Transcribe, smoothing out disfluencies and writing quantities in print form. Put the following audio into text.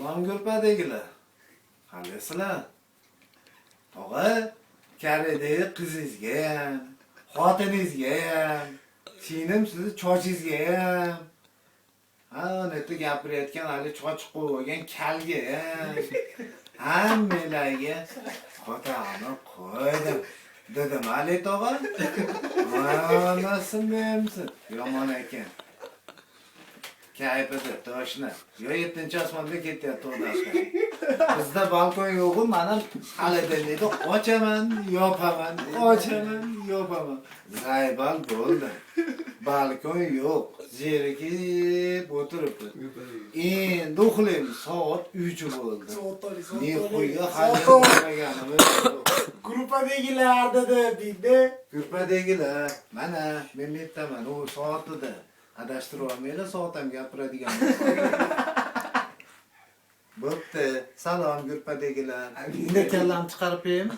Salom ko'rpadagilar. Qalasizlar? Tog'a, karedagi qizingizga ham, xotiningizga ham, sinim sizni chochingizga ham. Ha, neta gapirayotgan hali choch qo'ygan kalga ham. Hammalarga xotinni qo'ydim. Dedim, Ali tog'a. Nasıl memsin? Yomon ekan. Kayfida toshna. Yo 7-osmonda ketyapti o'rnashqa. Bizda balkon yo'q-ku, mana xaladagida ochaman, yopaman, ochaman, yopaman. Zaybal bo'ldi. Balkon yo'q. Zerikib o'tiribdi. Endi uxlaymiz, soat 3 bo'ldi. Ne qo'yga xalayotganimiz. Gruppadagilar dedi. Gruppadagilar, mana men aytaman, u soatida adashtirib olmaylar, soat ham gapiradigan. Bo'pti. Salom gruppadagilar. Endi kallam chiqarib qo'yaymi?